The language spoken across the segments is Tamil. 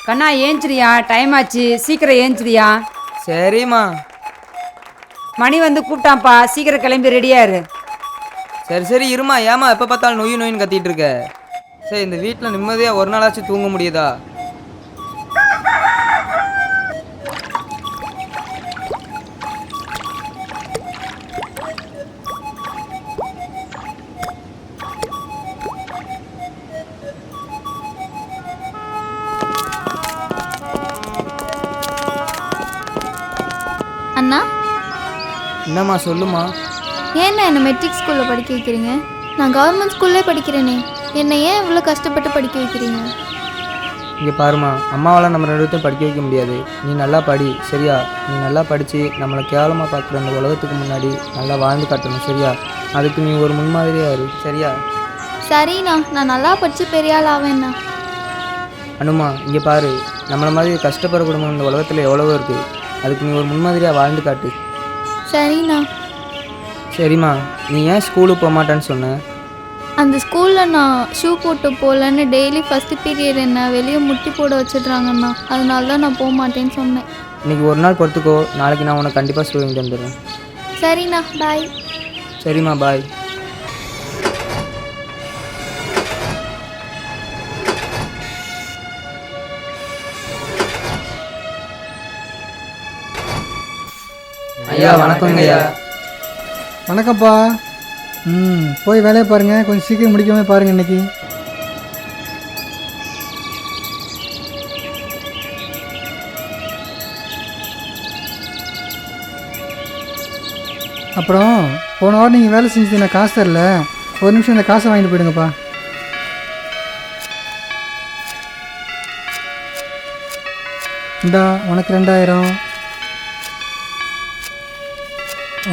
கண்ணா ஏஞ்சிரியா, டைம் ஆச்சு, சீக்கிரம் ஏஞ்சிரியா. சரிம்மா. மணி வந்து கூப்பிட்டான்ப்பா, சீக்கிரம் கிளம்பி ரெடியா இரு. சரி சரி இருமா. ஏமா எப்போ பார்த்தாலும் நொய் நொயின்னு கத்திட்டு இருக்க? சரி, இந்த வீட்டில் நிம்மதியாக ஒரு நாளாச்சும் தூங்க முடியுதா? அண்ணா, என்னம்மா சொல்லுமா. ஏண்ணா என்னை மெட்ரிக் ஸ்கூலில் படிக்க வைக்கிறீங்க? நான் கவர்மெண்ட் ஸ்கூல்லே படிக்கிறேனே, என்னை ஏன் இவ்வளோ கஷ்டப்பட்டு படிக்க வைக்கிறீங்க? இங்கே பாருமா, அம்மாவால் நம்ம ரெண்டு பேர்த்தையும் படிக்க வைக்க முடியாது. நீ நல்லா படி சரியா? நீ நல்லா படித்து நம்மளை கேவலமாக பார்க்குற அந்த உலகத்துக்கு முன்னாடி நல்லா வாழ்ந்து காட்டணும் சரியா? அதுக்கு நீ ஒரு முன்மாதிரியாக இரு சரியா? சரிண்ணா, நான் நல்லா படித்து பெரிய ஆள் ஆவேண்ணா. அனுமா, இங்கே பாரு, நம்மளை மாதிரி கஷ்டப்படுற குடும்பம் இந்த உலகத்தில் எவ்வளவோ இருக்குது. அதுக்கு நீ ஒரு முன்மாதிரியாக வாழ்ந்து காட்டு. சரிண்ணா. சரிம்மா, நீ ஏன் ஸ்கூலுக்கு போக மாட்டேன்னு சொன்ன? அந்த ஸ்கூலில் நான் ஷூ போட்டு போகலன்னு டெய்லி ஃபஸ்ட்டு பீரியட் என்ன வெளியே முட்டி போட வச்சிடுறாங்கண்ணா. அதனால தான் நான் போக மாட்டேன்னு சொன்னேன். இன்றைக்கி ஒரு நாள் பொறுத்துக்கோ, நாளைக்கு நான் உனக்கு கண்டிப்பாக ஷூ வாங்கிட்டு வந்துடுறேன். சரிண்ணா, பாய். சரிம்மா, பாய். ஐயா வணக்கங்க ஐயா. வணக்கம்ப்பா. போய் வேலையை பாருங்கள், கொஞ்சம் சீக்கிரம் முடிக்காம பாருங்கள் இன்னைக்கு. அப்புறம் போன வாரம் நீங்கள் வேலை செஞ்சது நான் காசு தரல, ஒரு நிமிஷம் இந்த காசை வாங்கிட்டு போயிடுங்கப்பா. இந்தா உனக்கு 2000,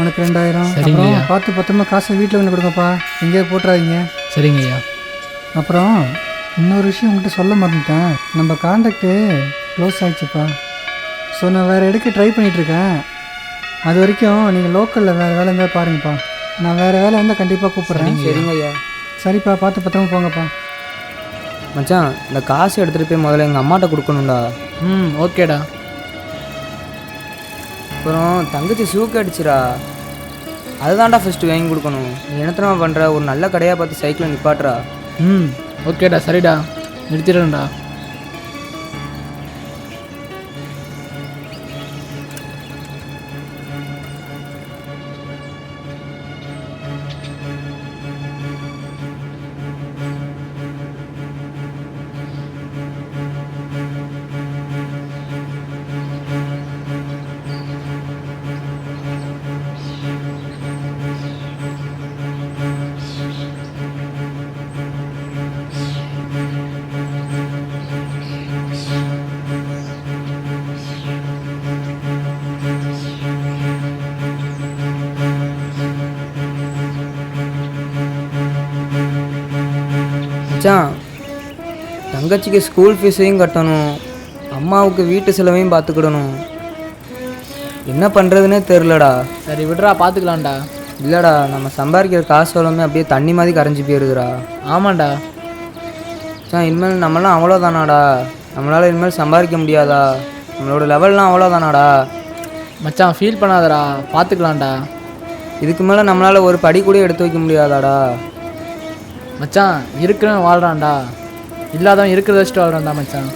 உனக்கு 2000. அப்புறம் பார்த்து பத்திரமா காசை வீட்டில் வந்து கொடுங்கப்பா, எங்கேயோ போட்டுறாதீங்க. சரிங்க ஐயா. அப்புறம் இன்னொரு விஷயம் உங்கள்கிட்ட சொல்ல மறந்துட்டேன், நம்ம கான்டாக்டு க்ளோஸ் ஆகிடுச்சுப்பா. ஸோ நான் வேறு எடுக்க ட்ரை பண்ணிகிட்ருக்கேன். அது வரைக்கும் நீங்கள் லோக்கலில் வேறு வேலை இருந்தால் பாருங்கப்பா. நான் வேறு வேலை இருந்தால் கண்டிப்பாக கூப்பிட்றேன். சரிங்க ஐயா. சரிப்பா, பார்த்து பத்திரமா போங்கப்பா. மச்சான், இந்த காசு எடுத்துகிட்டு போய் முதல்ல எங்கள் அம்மாட்ட கொடுக்கணும்டா. ஓகேடா. அப்புறம் தங்கச்சி ஷூக்கு அடிச்சிடா, அதுதான்டா ஃபஸ்ட்டு வாங்கி கொடுக்கணும். நீ என்னத்தனமா பண்ணுற? ஒரு நல்ல கடையாக பார்த்து சைக்கிளை நிப்பாட்டுறா. ஓகேடா, சரிடா, நிறுத்திடுறேன்டா. மச்சான், தங்கச்சிக்கு ஸ்கூல் ஃபீஸையும் கட்டணும், அம்மாவுக்கு வீட்டு செலவையும் பார்த்துக்கிடணும். என்ன பண்ணுறதுனே தெரிலடா. சரி விடுறா, பார்த்துக்கலாம்டா. இல்லைடா, நம்ம சம்பாதிக்கிற காசு எல்லாமே அப்படியே தண்ணி மாதிரி கரைஞ்சி போயிருதுடா. ஆமாண்டா. மச்சான், இனிமேல் நம்மளாம் அவ்வளோதானாடா? நம்மளால் இனிமேல் சம்பாதிக்க முடியாதா? நம்மளோட லெவல்லாம் அவ்வளோதானாடா? மச்சான் ஃபீல் பண்ணாதடா, பார்த்துக்கலாம்டா. இதுக்கு மேலே நம்மளால் ஒரு படி கூட எடுத்து வைக்க முடியாதாடா? மச்சான் இருக்கிறவன் வாழ்கிறான்டா, இல்லாதவன் இருக்கிறத வச்சுட்டு வாழ்றான்டா மச்சான்.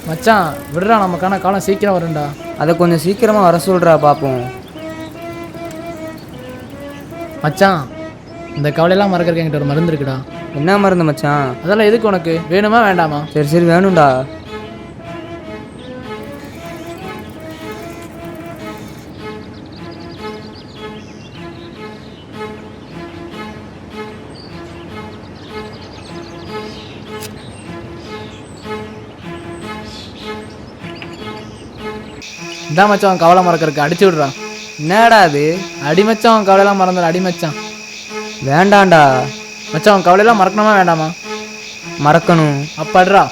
மச்சான் விடுறா, நமக்கான காலம் சீக்கிரம் வரும்டா. அதை கொஞ்சம் சீக்கிரமாக வர சொல்கிறா பார்ப்போம். மச்சான், இந்த கவலையெல்லாம் மறக்கிறதுக்கு என்கிட்ட ஒரு மருந்து இருக்குடா. என்ன மருந்து மச்சான்? அதெல்லாம் எதுக்கு உனக்கு? வேணுமா வேண்டாமா? சரி சரி வேணும்டா. இதான் மச்சான், கவலை மறக்கிறதுக்கு அடிச்சு விடுறா. என்னடா அது? அடி மச்சான், அவன் கவலையெல்லாம் மறந்துட. அடி மச்சான். வேண்டாண்டா மச்சான், அவன் கவலையெல்லாம் மறக்கணுமா வேண்டாமா? மறக்கணும். அப்பாடுறா.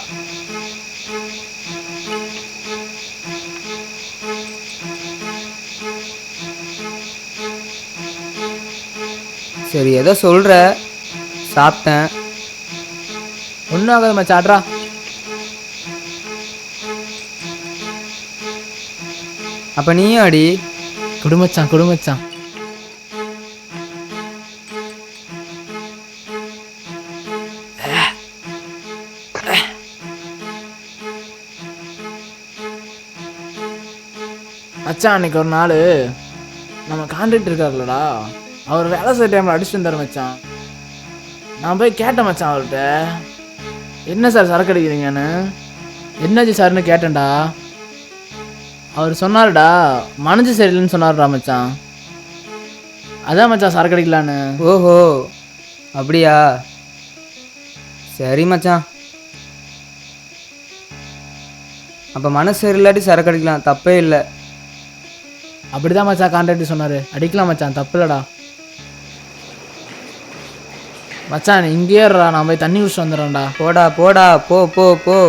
சரி, ஏதோ சொல்கிற. சாப்பிட்டேன். ஒன்றும் ஆகாது மச்சான், அட்ரா. அப்போ நீயும் அடி. குடுமச்சான் குடுமச்சான். மச்சான் அன்னைக்கு ஒரு நாள் நம்ம கான்ட்ராக்ட் இருக்காருல்லடா, அவர் வேலை செய்கிற டைமில் அடிச்சுட்டு வந்தார் மச்சான். நான் போய் கேட்டேன் மச்சான் அவர்கிட்ட, என்ன சார் சரக்கு அடிக்கிறீங்கன்னு. என்னாச்சு சார்னு கேட்டேன்டா. அவர் சொன்னார்டா, மனசு சரியில்லைன்னு சொன்னார்டா மச்சான். அதான் மச்சான் சரக்கு அடிக்கலான்னு. ஓஹோ அப்படியா, சரி மச்சான். அப்போ மனசு இல்லாட்டி சரக்கு அடிக்கலாம், தப்பே இல்லை. அப்படிதான் மச்சான் கான்ட்ராக்ட் சொன்னார். அடிக்கலாம் மச்சான், தப்பு இல்லைடா. மச்சான் இங்கேயே இருடா, நான் போய் தண்ணி குடிச்சு வந்துடுறேன்டா. போடா போடா, போ போ போ.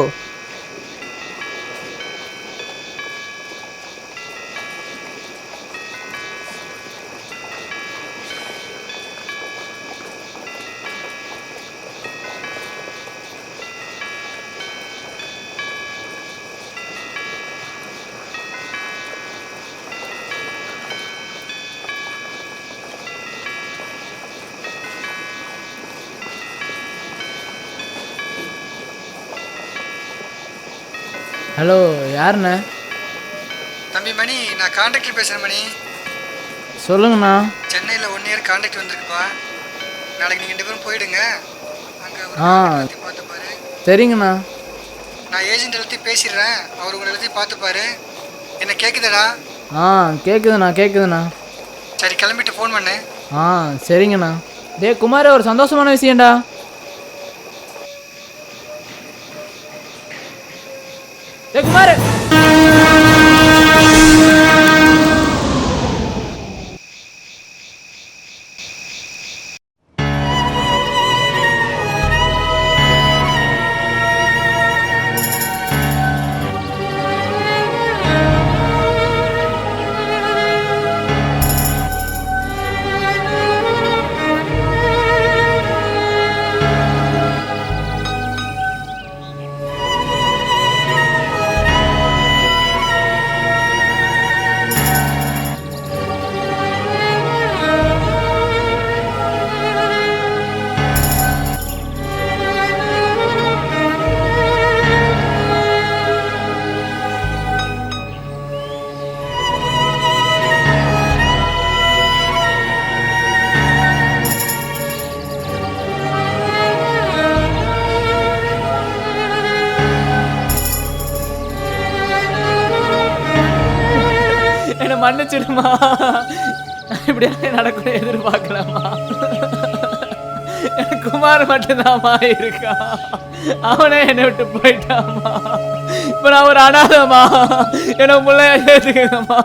ஹலோ, யாருண்ணே? தம்பி மணி, நான் கான்ட்ராக்டர் பேசுகிறேன் மணி. சொல்லுங்கண்ணா. சென்னையில் 1 இயர் கான்ட்ராக்ட் வந்திருக்குப்பா. நாளைக்கு நீங்கள் 2 பேரும் போயிடுங்க. அங்கே பார்த்துப்பாரு. சரிங்கண்ணா. நான் ஏஜென்ட் எல்லாத்தையும் பேசிடுறேன், அவர் உங்களை எல்லாத்தையும் பார்த்துப்பாரு. என்ன கேட்குதடா? கேட்குதுண்ணா. சரி, கிளம்பிட்டு ஃபோன் பண்ணு. சரிங்கண்ணா. டே குமார், ஒரு சந்தோஷமான விஷயம்டா. டே குமார், என்னை மன்னிச்சிடுமா. இப்படியெல்லாம் நடக்கும் எதிர்பார்க்கலாமா? எனக்கு குமார் மட்டும்தாம்மா இருக்கான், அவனே என்னை விட்டு போயிட்டாமா. இப்போ நான் ஒரு அனாதமா, என்ன பிள்ளைய ஏற்றுக்கமா.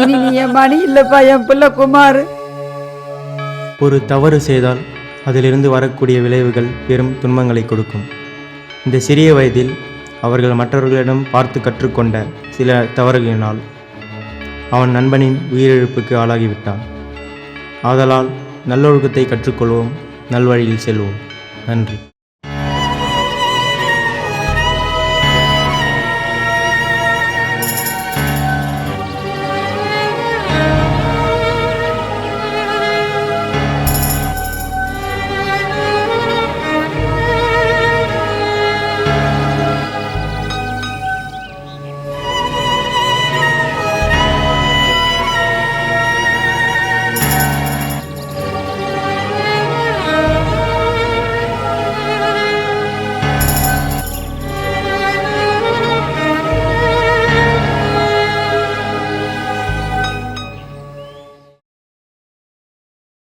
இனி நீ என் மணி இல்லைப்பா, என் பிள்ளை குமார். ஒரு தவறு செய்தால் அதிலிருந்து வரக்கூடிய விளைவுகள் பெரும் துன்பங்களை கொடுக்கும். இந்த சிறிய வயதில் அவர்கள் மற்றவர்களிடம் பார்த்து கற்றுக்கொண்ட சில தவறுகளினால் அவன் நண்பனின் உயிரிழப்புக்கு ஆளாகிவிட்டான். ஆதலால் நல்லொழுக்கத்தை கற்றுக்கொள்வோம், நல்வழியில் செல்வோம். நன்றி.